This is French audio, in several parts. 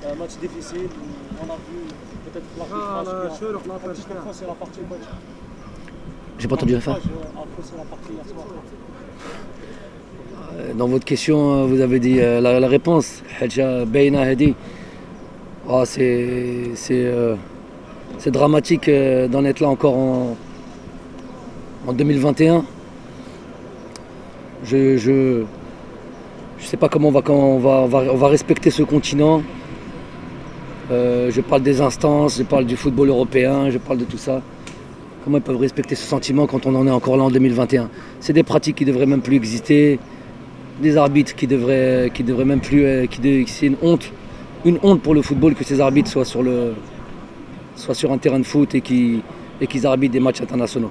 Un match difficile, on a vu peut-être la frustration. C'est la partie coach. J'ai pas entendu la fin. Après, c'est la partie hier soir. Dans votre question, vous avez dit la réponse. Hadja Beina Hadi. C'est dramatique d'en être là encore en 2021. Je sais pas comment on va respecter ce continent. Je parle des instances, je parle du football européen, je parle de tout ça. Comment ils peuvent respecter ce sentiment quand on en est encore là en 2021? C'est des pratiques qui devraient même plus exister, des arbitres qui devraient même plus. C'est une honte pour le football que ces arbitres soient sur un terrain de foot et qu'ils arbitrent des matchs internationaux.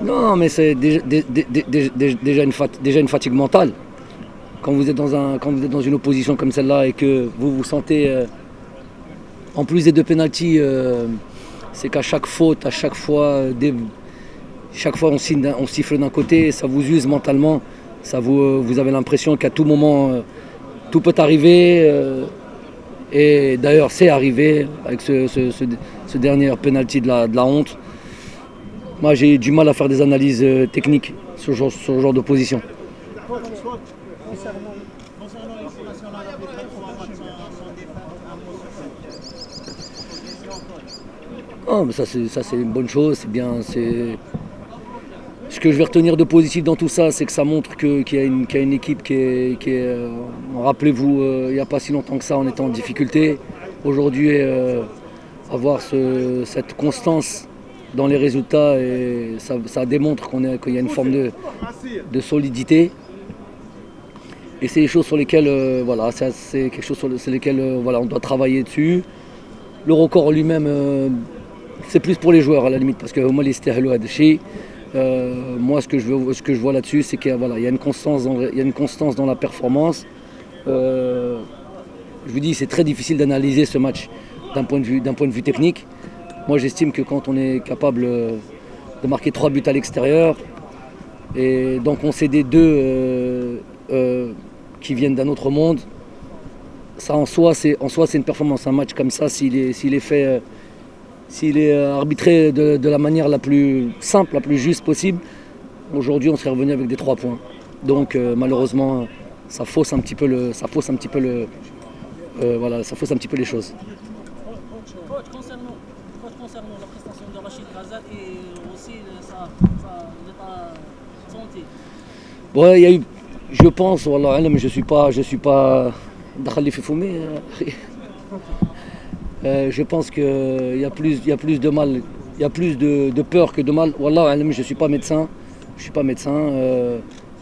Non, mais c'est déjà une fatigue mentale. Quand vous êtes dans une opposition comme celle-là et que vous vous sentez, en plus des deux pénaltys, c'est qu'à chaque faute, à chaque fois on siffle d'un côté, ça vous use mentalement. Vous avez l'impression qu'à tout moment, tout peut arriver. Et d'ailleurs, c'est arrivé avec ce dernier penalty de la honte. Moi, j'ai du mal à faire des analyses techniques sur ce genre d'opposition. Oh, mais ça c'est une bonne chose, c'est bien. Ce que je vais retenir de positif dans tout ça, c'est que ça montre qu'il y a une équipe qui est rappelez-vous, il n'y a pas si longtemps que ça, on était en difficulté. Aujourd'hui, avoir cette constance dans les résultats, et ça démontre qu'il y a une forme de solidité. Et c'est des choses sur lesquelles, c'est quelque chose sur lesquelles on doit travailler dessus. Le record lui-même, c'est plus pour les joueurs à la limite, parce que moi, moi, ce que je vois là-dessus, c'est qu'il y a une constance dans la performance. Je vous dis, c'est très difficile d'analyser ce match d'un point de vue technique. Moi, j'estime que quand on est capable de marquer 3 buts à l'extérieur, et donc on sait des deux qui viennent d'un autre monde, ça en soi, c'est une performance. Un match comme ça, s'il est arbitré de la manière la plus simple, la plus juste possible, aujourd'hui on serait revenu avec des 3 points. Donc malheureusement, ça fausse un petit peu les choses. Concernant la prestation de Rachid Ghazal et aussi l'état santé. Ouais, il y a eu, je pense, wallah, mais je suis pas Dakhali fi foumi. Je pense qu'il y a plus de mal, il y a plus de peur que de mal. Wallah, je suis pas médecin,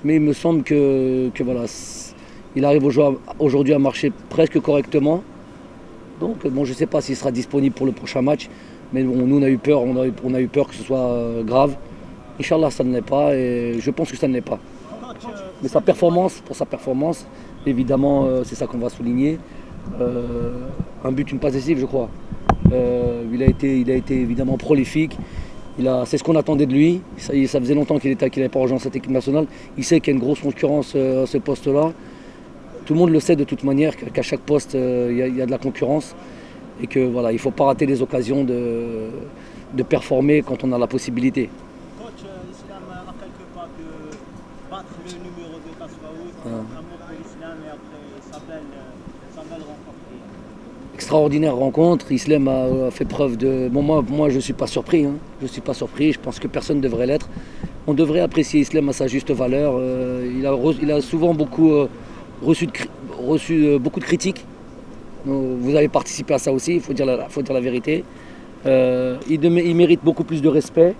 mais il me semble que voilà, il arrive aujourd'hui à marcher presque correctement. Donc bon, je ne sais pas s'il sera disponible pour le prochain match, mais bon, nous on a eu peur, que ce soit grave. Inch'Allah, ça ne l'est pas, et je pense que ça ne l'est pas. Mais pour sa performance, évidemment, c'est ça qu'on va souligner. Un but, une passe décisive, je crois. Il a été évidemment prolifique. C'est ce qu'on attendait de lui. Ça faisait longtemps qu'il n'avait pas rejoint cette équipe nationale. Il sait qu'il y a une grosse concurrence à ce poste-là. Tout le monde le sait de toute manière, qu'à chaque poste, il y a de la concurrence. Et que voilà, il ne faut pas rater les occasions de performer quand on a la possibilité. Coach, l'Islam a quelque part que battre le numéro 2 Kasfaoui, c'est un amour pour l'Islam, et après sa belle rencontre. Extraordinaire rencontre. Islam a fait preuve de. Bon, moi je ne suis pas surpris. Je suis pas surpris. Je pense que personne ne devrait l'être. On devrait apprécier Islam à sa juste valeur. Il a souvent reçu beaucoup de critiques. Vous avez participé à ça aussi, il faut dire la vérité. Il mérite beaucoup plus de respect.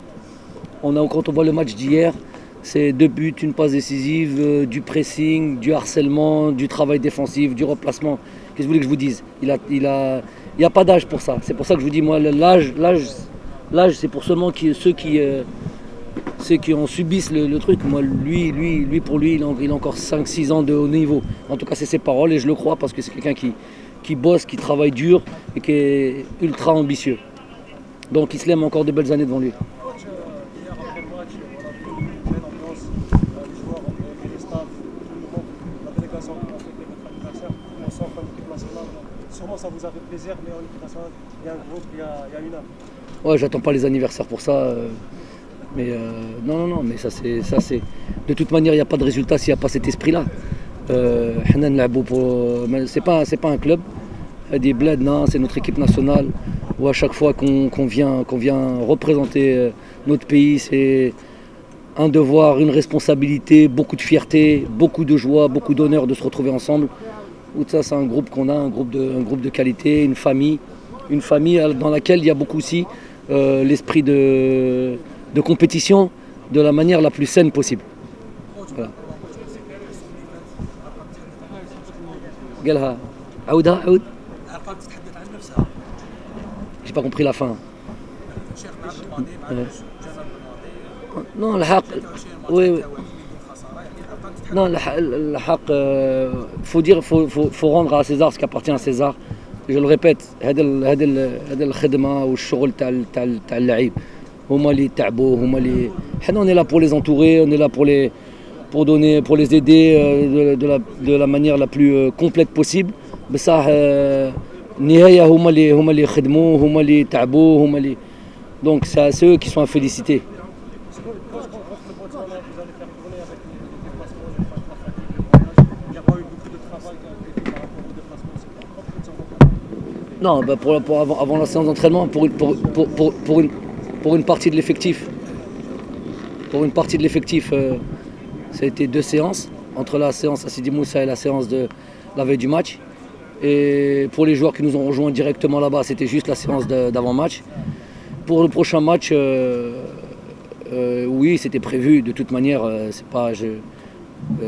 Quand on voit le match d'hier, c'est 2 buts, une passe décisive, du pressing, du harcèlement, du travail défensif, du replacement. Qu'est-ce que vous voulez que je vous dise ? Il n'y a pas d'âge pour ça. C'est pour ça que je vous dis, moi, l'âge c'est pour seulement ceux qui c'est qu'on subisse le truc. Moi, pour lui, il a encore 5-6 ans de haut niveau. En tout cas, c'est ses paroles et je le crois parce que c'est quelqu'un qui bosse, qui travaille dur et qui est ultra ambitieux. Donc Islam a encore de belles années devant lui. Coach, hier après le match, on a vu une belle ambiance, les joueurs et les staffs, tout le monde, la délégation qui a fêté votre anniversaire. On sent qu'en équipe nationale, sûrement ça vous a fait plaisir, mais en équipe nationale, il y a un groupe, il y a une âme. Ouais, j'attends pas les anniversaires pour ça. Non, mais ça c'est. De toute manière, il n'y a pas de résultat s'il n'y a pas cet esprit-là. C'est pas un club. Des bleds, non, c'est notre équipe nationale. Où à chaque fois qu'on vient représenter notre pays, c'est un devoir, une responsabilité, beaucoup de fierté, beaucoup de joie, beaucoup d'honneur de se retrouver ensemble. Ça, c'est un groupe qu'on a, un groupe de qualité, une famille dans laquelle il y a beaucoup aussi l'esprit de compétition de la manière la plus saine possible. Voilà. قالها عود j'ai pas compris la fin. Non, le haq, oui. Non, le haq, faut rendre à César ce qui appartient à César. Je le répète, هذا الخدمة والشغل تاع اللعيب هما اللي تعبوا هما اللي حنا on est là pour les entourer, on est là pour les aider de la manière la plus complète possible. بصح النهاية هما اللي خدموا هما اللي تعبوا هما اللي donc c'est à ceux qui sont à féliciter. Non, avant la séance d'entraînement, pour une partie de l'effectif. Pour une partie de l'effectif, ça a été 2 séances, entre la séance à Sidi Moussa et la séance de la veille du match. Et pour les joueurs qui nous ont rejoints directement là-bas, c'était juste la séance d'avant-match. Pour le prochain match, oui, c'était prévu. De toute manière,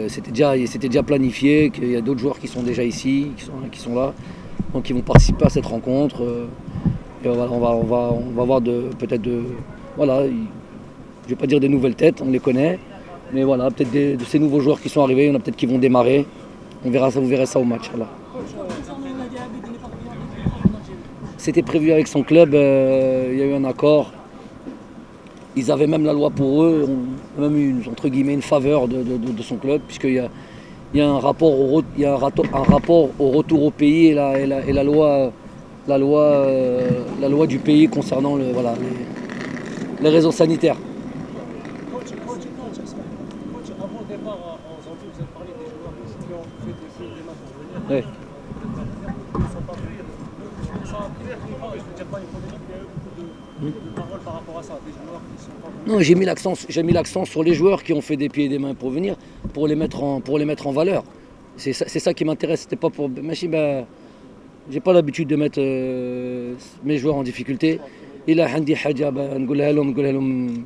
c'était déjà planifié, qu'il y a d'autres joueurs qui sont déjà ici, qui sont là. Donc ils vont participer à cette rencontre. Et voilà, on va voir voilà, je ne vais pas dire des nouvelles têtes, on les connaît. Mais voilà, peut-être de ces nouveaux joueurs qui sont arrivés, il y en a peut-être qui vont démarrer. Vous verrez ça au match. Voilà. C'était prévu avec son club, il y a eu un accord. Ils avaient même la loi pour eux, même eu entre guillemets une faveur de son club, puisqu'il y a un rapport au retour au pays et la loi du pays concernant les raisons sanitaires. Coach, avant le départ en Zambie, vous avez parlé des joueurs qui ont fait des matchs pour venir. Ouais. Ils ne sont pas venus. Ça a créé, je ne veux dire pas une polémique, mais il y a eu beaucoup de paroles par rapport à ça, des joueurs qui ne sont pas venus. Non, j'ai mis l'accent sur les joueurs qui ont fait des pieds et des mains pour venir, pour les mettre en valeur. C'est ça qui m'intéresse, c'était pas pour... J'ai pas l'habitude de mettre mes joueurs en difficulté. Il a handi haja نقولها لهم.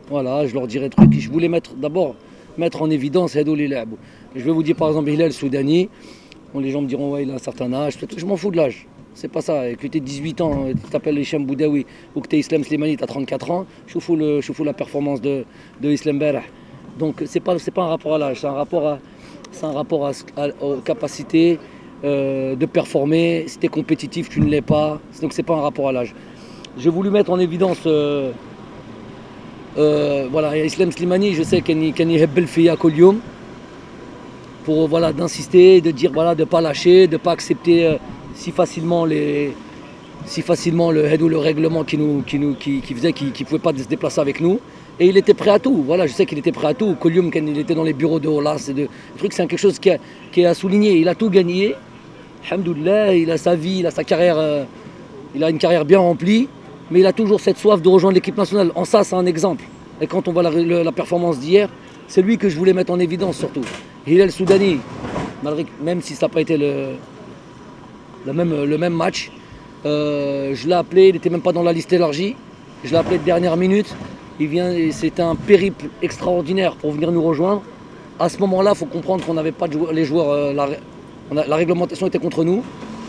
Voilà, je leur dirai truc. Je voulais d'abord mettre en évidence هذو اللي لعبوا. Je vais vous dire par exemple Hilal Soudani. Bon, les gens me diront ouais, il a un certain âge. Je m'en fous de l'âge. C'est pas ça. Que tu aies 18 ans, tu t'appelles Hicham Boudaoui ou que tu es Islam Slimani, tu as 34 ans, je fous la performance de Islam Berah. Donc c'est pas un rapport à l'âge, c'est un rapport aux capacités de performer. Si tu es compétitif, tu ne l'es pas. Donc c'est pas un rapport à l'âge. J'ai voulu mettre en évidence voilà, Islam Slimani, je sais qu'il y a Belfia Kolium pour voilà, d'insister, de dire voilà, de ne pas lâcher, de ne pas accepter si facilement le règlement qui faisait qu'il ne pouvait pas se déplacer avec nous. Et il était prêt à tout. Voilà, je sais qu'il était prêt à tout. Kolium, quand il était dans les bureaux de Olas, le truc, c'est quelque chose qui est à souligner. Il a tout gagné. Alhamdoulilah, il a sa vie, il a sa carrière, il a une carrière bien remplie. Mais il a toujours cette soif de rejoindre l'équipe nationale. En ça, c'est un exemple. Et quand on voit la performance d'hier, c'est lui que je voulais mettre en évidence surtout. Hilal Soudani, même si ça n'a pas été le même match, je l'ai appelé, il n'était même pas dans la liste élargie. Je l'ai appelé de dernière minute. C'était un périple extraordinaire pour venir nous rejoindre. À ce moment-là, il faut comprendre qu'on n'avait pas les joueurs. La réglementation était contre nous.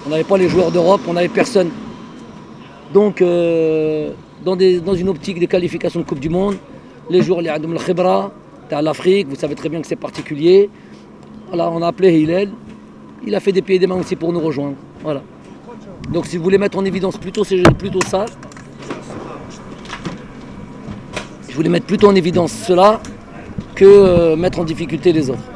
On n'avait pas les joueurs d'Europe, on n'avait personne. Donc, dans une optique de qualification de Coupe du Monde, les joueurs les عندهم الخبرة تاع l'Afrique, vous savez très bien que c'est particulier. Voilà, on a appelé Hillel, il a fait des pieds et des mains aussi pour nous rejoindre. Voilà. Donc si vous voulez mettre en évidence plutôt ça, je voulais mettre plutôt en évidence cela que mettre en difficulté les autres.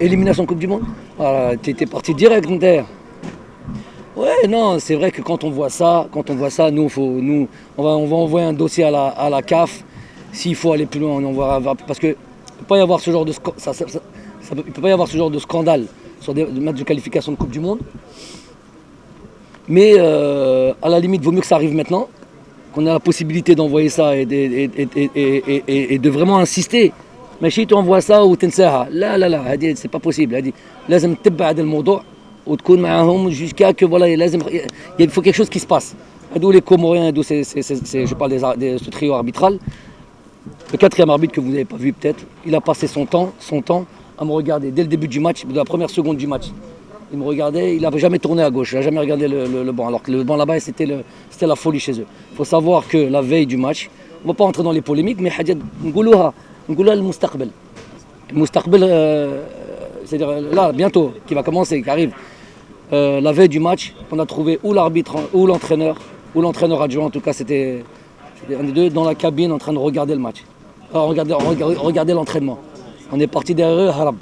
Élimination Coupe du Monde. Voilà, t'étais parti direct, Inter. Ouais, non, c'est vrai que quand on voit ça, nous, on va envoyer un dossier à la CAF. S'il faut aller plus loin, on va parce que il peut pas y avoir ce genre de il peut pas y avoir ce genre de scandale sur des matchs de qualification de Coupe du Monde. Mais à la limite, il vaut mieux que ça arrive maintenant, qu'on ait la possibilité d'envoyer ça et de vraiment insister. Mais si tu envoies ça ou تنساها لا c'est pas possible. لازم تتبع هذا الموضوع وتكون معاهم jusqu'à que voilà, il faut quelque chose qui se passe. Les Comoriens, je parle de ce trio arbitral. Le quatrième arbitre que vous n'avez pas vu peut-être, il a passé son temps à me regarder dès le début du match, de la première seconde du match. Il me regardait, il n'avait jamais tourné à gauche, il n'a jamais regardé le banc. Alors que le banc là-bas, c'était la folie chez eux. Il faut savoir que la veille du match, on ne va pas entrer dans les polémiques, mais نقولها المستقبل. C'est-à-dire là, bientôt, qui va commencer, qui arrive. La veille du match, on a trouvé ou l'arbitre, ou l'entraîneur adjoint, en tout cas c'était un des deux, dans la cabine en train de regarder le match. Regarder l'entraînement. On est parti derrière eux, harab.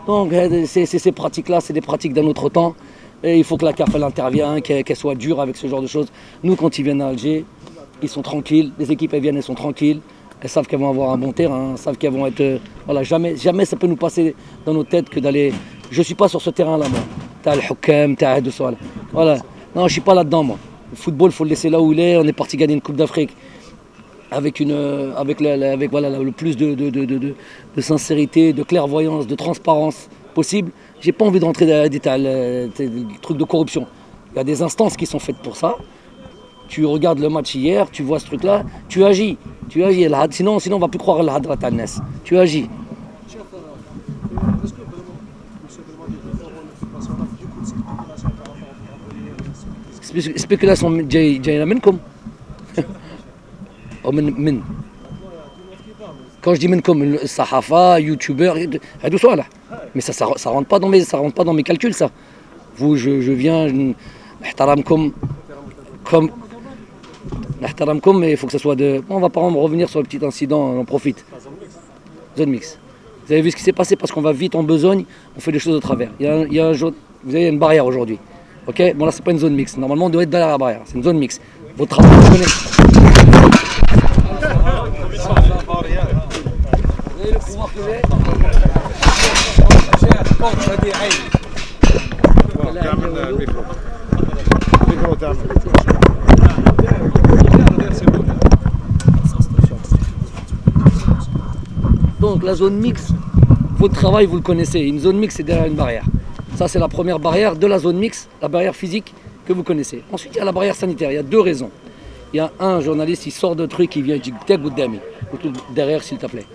Donc ces pratiques-là, c'est des pratiques d'un autre temps. Et il faut que la CAF elle intervienne, qu'elle soit dure avec ce genre de choses. Nous, quand ils viennent à Alger, ils sont tranquilles. Les équipes, elles viennent, elles sont tranquilles. Elles savent qu'elles vont avoir un bon terrain, elles savent qu'elles vont être... Voilà, jamais ça peut nous passer dans nos têtes que d'aller... Je ne suis pas sur ce terrain-là, moi. T'as le Hukam, t'as de ça. Voilà. Non, je ne suis pas là-dedans, moi. Le football, il faut le laisser là où il est. On est parti gagner une Coupe d'Afrique avec voilà, le plus de sincérité, de clairvoyance, de transparence possible. J'ai pas envie de rentrer dans des trucs de corruption. Il y a des instances qui sont faites pour ça. Tu regardes le match hier, tu vois ce truc-là, tu agis. Sinon on ne va plus croire à l'hadra Tannes. Tu agis. Chef, est-ce que vraiment, monsieur Belmadi, il faut avoir une information là, du coup, de cette population par rapport à Spéculation جاية منكم أو من quand je dis منكم الصحافة يوتيوبر هادو صالح mais ça rentre pas dans mes calculs ça. Vous je viens نحترمكم comme نحترمكم mais il faut que ça soit de on va pas revenir sur le petit incident, on en profite. Zone mix. Vous avez vu ce qui s'est passé parce qu'on va vite en besogne, on fait des choses de travers. Il y a vous avez une barrière aujourd'hui. Ok, bon là c'est pas une zone mixte. Normalement on doit être derrière la barrière. C'est une zone mixte. Votre travail, vous connaissez. Vous avez le pouvoir que j'ai. Donc la zone mixte, votre travail vous le connaissez. Une zone mixte c'est derrière une barrière. Ça, c'est la première barrière de la zone mixte, la barrière physique que vous connaissez. Ensuite, il y a la barrière sanitaire. Il y a deux raisons. Il y a un journaliste, il sort de truc, il vient, il dit derrière, s'il te plaît.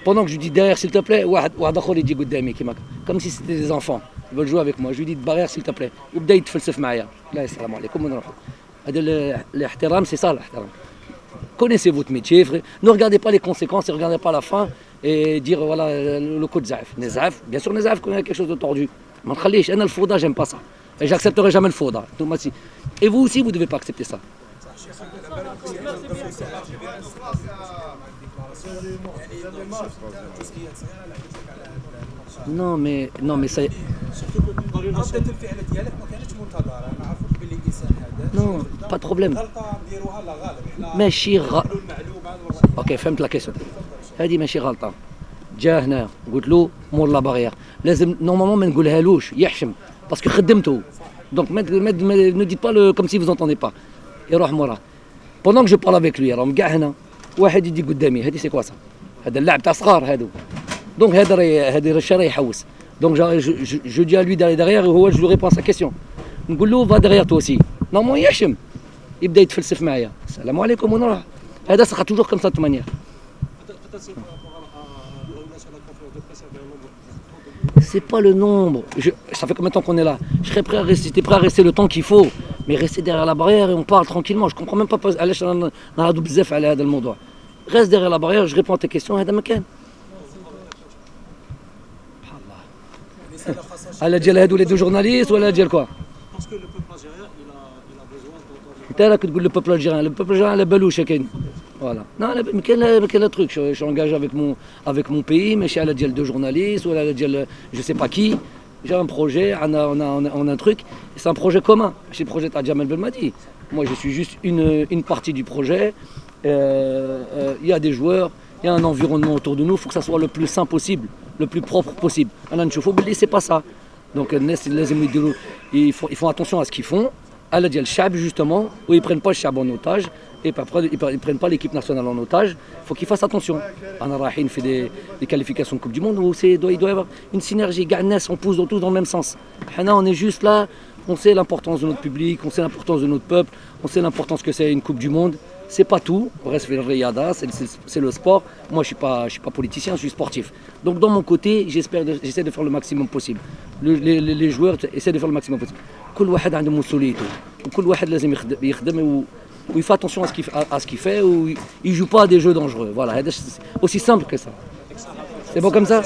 Pendant que je lui dis derrière, s'il te plaît, comme si c'était des enfants. Ils veulent jouer avec moi. Je lui dis derrière, s'il te plaît. C'est ça, l'ihtiram. Connaissez votre métier, frère. Ne regardez pas les conséquences et ne regardez pas la fin et dire voilà le coup de Zaïf. Bien sûr, Zaïf connaît quelque chose de tordu. Le fouda, j'aime pas ça. Et j'accepterai jamais le fouda. Et vous aussi, vous ne devez pas accepter ça. Non mais ça. Non, pas de problème. ماشي اوكي فهمت لا كيسيون هذه ماشي غلطه جا هنا قلت له مور لا باغيير لازم نورمالمون ما نقولهالوش يحشم باسكو خدمته دونك ne dites pas comme si vous entendez pas يروح مورا pendant que je parle avec lui راهم كاع هنا واحد يجي قدامي هذه سي كوا سا هذا اللاعب تاع صغار هادو دونك هذا الرشا راه يحوس دونك je dis à lui derrière هو je lui réponds à sa question نقول له va derrière toi aussi نورمالمون يحشم يبدا يتفلسف معايا السلام عليكم ونروح هذا سera toujours comme ça de toute manière. C'est pas le nombre. Ça fait combien de temps qu'on est là? Je serais prêt à rester, j'étais prêt à rester le temps qu'il faut, mais rester derrière la barrière et on parle tranquillement. Je comprends même pas. Reste derrière la barrière, je réponds à tes questions. Elle a dit les deux journalistes ou elle a dit quoi? Parce que le peuple algérien, il a besoin d'entendre. انت راك تقول le peuple algérien la belouche كاين. Voilà. Non, mais quel truc, je suis engagé avec mon pays, mais je suis à la dial de journalistes ou à la dial je sais pas qui. J'ai un projet, on a un truc, c'est un projet commun. C'est le projet de Jamel Belmadi. Moi, je suis juste une partie du projet. Il y a des joueurs, il y a un environnement autour de nous, il faut que ça soit le plus sain possible, le plus propre possible. C'est pas ça. Donc, ils font attention à ce qu'ils font. À la dial Chab, justement, où ils ne prennent pas le Chab en otage. Et après, ils ne prennent pas l'équipe nationale en otage. Il faut qu'ils fassent attention. Rahine fait des qualifications de Coupe du Monde où il doit y avoir une synergie. On pousse tous dans le même sens. On est juste là, on sait l'importance de notre public, on sait l'importance de notre peuple, on sait l'importance que c'est une Coupe du Monde. C'est pas tout. Reste le Riyada, c'est le sport. Moi, je suis pas politicien, je suis sportif. Donc, dans mon côté, j'essaie de faire le maximum possible. Les joueurs essaient de faire le maximum possible. كل واحد عنده مسؤوليته وكل واحد لازم يخدم il fait attention à ce qu'il fait ou il joue pas à des jeux dangereux. Voilà, c'est aussi simple que ça. C'est bon comme ça.